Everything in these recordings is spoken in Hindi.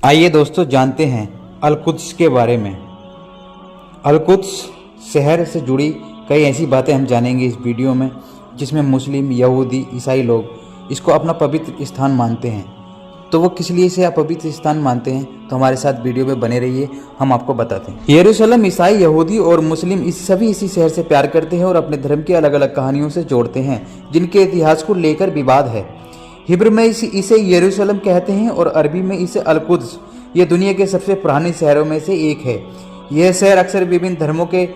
आइए दोस्तों जानते हैं अल-कुद्स के बारे में। अल-कुद्स शहर से जुड़ी कई ऐसी बातें हम जानेंगे इस वीडियो में, जिसमें मुस्लिम, यहूदी, ईसाई लोग इसको अपना पवित्र स्थान मानते हैं। तो वो किस लिए इसे अपवित्र स्थान मानते हैं, तो हमारे साथ वीडियो में बने रहिए, हम आपको बताते हैं। यरूशलेम ईसाई, यहूदी और मुस्लिम सभी इसी शहर से प्यार करते हैं और अपने धर्म की अलग अलग कहानियों से जोड़ते हैं, जिनके इतिहास को लेकर विवाद है। हिब्रू में इसे यरूशलेम कहते हैं और अरबी में इसे अल-कुद्स। ये दुनिया के सबसे पुराने शहरों में से एक है। यह शहर अक्सर विभिन्न धर्मों के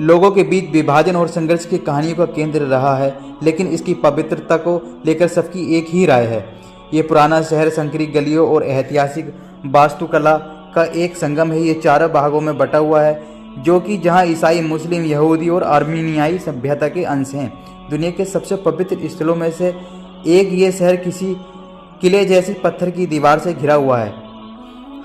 लोगों के बीच विभाजन और संघर्ष की कहानियों का केंद्र रहा है, लेकिन इसकी पवित्रता को लेकर सबकी एक ही राय है। ये पुराना शहर संकरी गलियों और ऐतिहासिक वास्तुकला का एक संगम है। ये चारों भागों में बटा हुआ है, जो कि जहाँ ईसाई, मुस्लिम, यहूदी और आर्मीनियाई सभ्यता के अंश हैं। दुनिया के सबसे पवित्र स्थलों में से एक ये शहर किसी किले जैसी पत्थर की दीवार से घिरा हुआ है।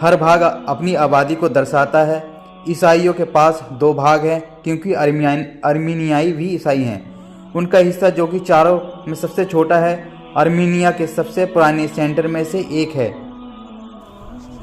हर भाग अपनी आबादी को दर्शाता है। ईसाइयों के पास दो भाग हैं, क्योंकि आर्मीनियाई भी ईसाई हैं। उनका हिस्सा, जो कि चारों में सबसे छोटा है, आर्मीनिया के सबसे पुराने सेंटर में से एक है।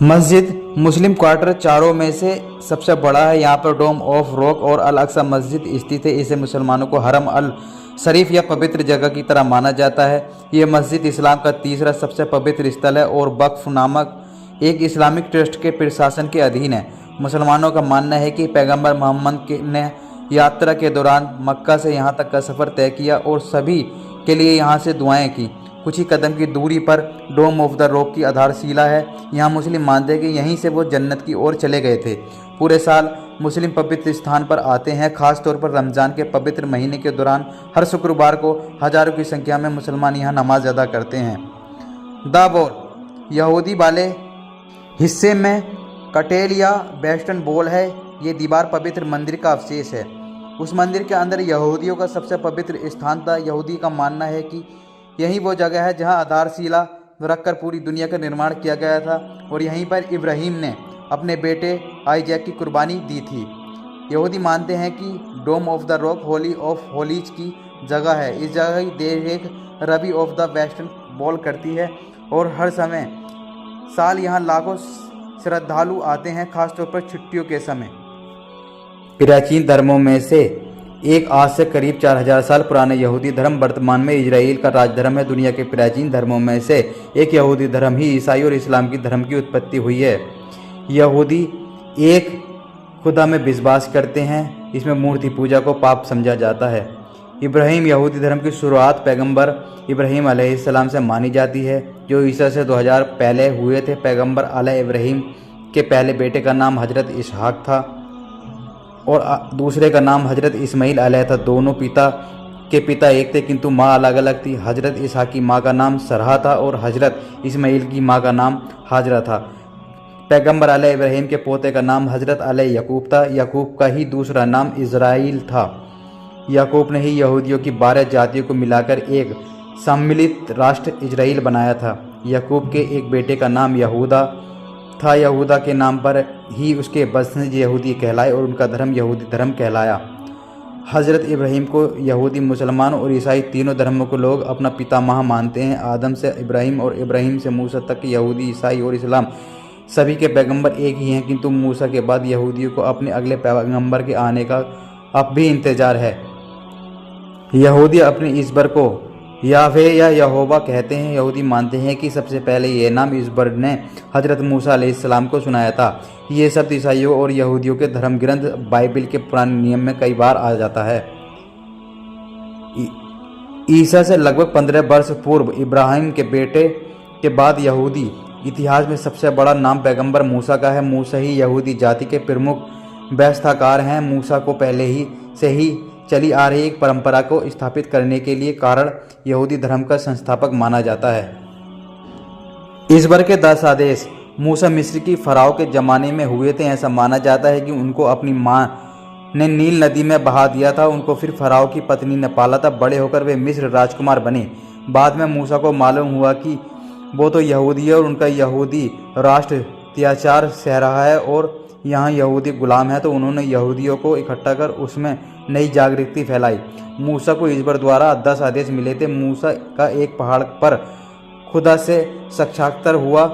मस्जिद मुस्लिम क्वार्टर चारों में से सबसे बड़ा है। यहाँ पर डोम ऑफ रॉक और अल अक्सा मस्जिद स्थित है। इसे मुसलमानों को हरम अल शरीफ या पवित्र जगह की तरह माना जाता है। ये मस्जिद इस्लाम का तीसरा सबसे पवित्र स्थल है और वक्फ नामक एक इस्लामिक ट्रस्ट के प्रशासन के अधीन है। मुसलमानों का मानना है कि पैगंबर मोहम्मद ने यात्रा के दौरान मक्का से यहाँ तक का सफ़र तय किया और सभी के लिए यहाँ से दुआएं की। कुछ ही कदम की दूरी पर डोम ऑफ द रॉक की आधारशिला है। यहाँ मुस्लिम मानते हैं कि यहीं से वो जन्नत की ओर चले गए थे। पूरे साल मुस्लिम पवित्र स्थान पर आते हैं, खास तौर पर रमज़ान के पवित्र महीने के दौरान। हर शुक्रवार को हज़ारों की संख्या में मुसलमान यहाँ नमाज अदा करते हैं। द वॉल यहूदी वाले हिस्से में कटेल या वेस्टर्न वॉल है। ये दीवार पवित्र मंदिर का अवशेष है। उस मंदिर के अंदर यहूदियों का सबसे पवित्र स्थान था। यहूदी का मानना है कि यही वो जगह है जहाँ आधारशिला रखकर पूरी दुनिया का निर्माण किया गया था और यहीं पर इब्राहिम ने अपने बेटे आइजैक की कुर्बानी दी थी। यहूदी मानते हैं कि Dome of the Rock Holy of Holies की जगह है। इस जगह की देख rabbi of the Western Wall करती है और हर समय साल यहाँ लाखों श्रद्धालु आते हैं, खासतौर पर छुट्टियों के समय। प्राचीन धर्मों में से एक, आज से करीब 4000 साल पुराने यहूदी धर्म वर्तमान में इजराइल का राजधर्म है। दुनिया के प्राचीन धर्मों में से एक यहूदी धर्म ही ईसाई और इस्लाम की धर्म की उत्पत्ति हुई है। यहूदी एक खुदा में विश्वास करते हैं। इसमें मूर्ति पूजा को पाप समझा जाता है। इब्राहिम यहूदी धर्म की शुरुआत पैगंबर इब्राहिम अलैहिस्सलाम से मानी जाती है, जो ईसा से 2000 पहले हुए थे। पैगंबर आले इब्राहिम के पहले बेटे का नाम हजरत इसहाक था और दूसरे का नाम हजरत इस्माइल अलैह था। दोनों पिता के पिता एक थे, किंतु माँ अलग अलग थी। हजरत इसहाक की माँ का नाम सरहा था और हजरत इस्माइल की माँ का नाम हाजरा था। पैगंबर अलैह इब्राहिम के पोते का नाम हजरत अलैह यकूब था। यकूब का ही दूसरा नाम इज़राइल था। यकूब ने ही यहूदियों की 12 जातियों को मिलाकर एक सम्मिलित राष्ट्र इजराइल बनाया था। यकूब के एक बेटे का नाम यहूदा था। यहूदा के नाम पर ही उसके वंशज यहूदी कहलाए और उनका धर्म यहूदी धर्म कहलाया। हज़रत इब्राहिम को यहूदी, मुसलमान और ईसाई तीनों धर्मों को लोग अपना पितामह मानते हैं। आदम से इब्राहिम और इब्राहिम से मूसा तक यहूदी, ईसाई और इस्लाम सभी के पैगंबर एक ही हैं, किंतु मूसा के बाद यहूदियों को अपने अगले पैगंबर के आने का अब भी इंतजार है। यहूदी अपने ईश्वर को यावे या यहोवा कहते हैं। यहूदी मानते हैं कि सबसे पहले ये नाम ईश्वर ने हजरत मूसा अलैहिस्सलाम को सुनाया था। ये शब्द ईसाइयों और यहूदियों के धर्म ग्रंथ बाइबिल के पुराने नियम में कई बार आ जाता है। ईसा से लगभग 15 वर्ष पूर्व इब्राहिम के बेटे के बाद यहूदी इतिहास में सबसे बड़ा नाम पैगंबर मूसा का है। मूसा ही यहूदी जाति के प्रमुख व्यवस्थाकार हैं। मूसा को पहले ही से ही चली आ रही एक परंपरा को स्थापित करने के लिए कारण यहूदी धर्म का संस्थापक माना जाता है। ईश्वर के 10 आदेश मूसा मिस्र की फराव के ज़माने में हुए थे। ऐसा माना जाता है कि उनको अपनी माँ ने नील नदी में बहा दिया था। उनको फिर फराव की पत्नी ने पाला था। बड़े होकर वे मिस्र राजकुमार बने। बाद में मूसा को मालूम हुआ कि वो तो यहूदी है और उनका यहूदी राष्ट्र अत्याचार सह रहा है और यहाँ यहूदी गुलाम है, तो उन्होंने यहूदियों को इकट्ठा कर उसमें नई जागृति फैलाई। मूसा को ईश्वर द्वारा 10 आदेश मिले थे। मूसा का एक पहाड़ पर खुदा से साक्षात्कार हुआ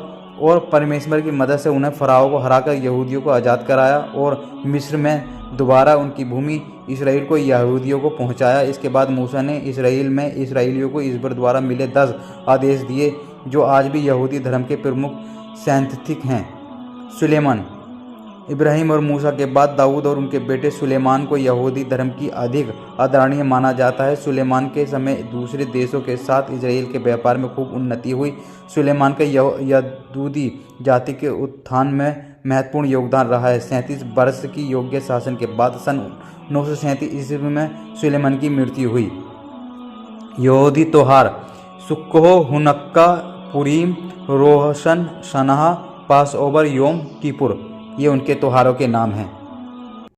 और परमेश्वर की मदद से उन्हें फ़राओ को हराकर यहूदियों को आज़ाद कराया और मिस्र में दोबारा उनकी भूमि इसराइल को यहूदियों को पहुंचाया। इसके बाद मूसा ने इसराइल में इसराइलियों को ईश्वर द्वारा मिले 10 आदेश दिए जो आज भी यहूदी धर्म के प्रमुख सैद्धांतिक हैं। सुलेमान। इब्राहिम और मूसा के बाद दाऊद और उनके बेटे सुलेमान को यहूदी धर्म की अधिक आदरणीय माना जाता है। सुलेमान के समय दूसरे देशों के साथ इजराइल के व्यापार में खूब उन्नति हुई। सुलेमान का यहूदी जाति के उत्थान में महत्वपूर्ण योगदान रहा है। 37 वर्ष की योग्य शासन के बाद सन 937 ईस्वी में सुलेमान की मृत्यु हुई। यहूदी त्योहार सुक्कोह, हुनक्का, पुरीम, रोशन, शनाह, पास ओवर, योम किपुर, ये उनके त्योहारों के नाम हैं।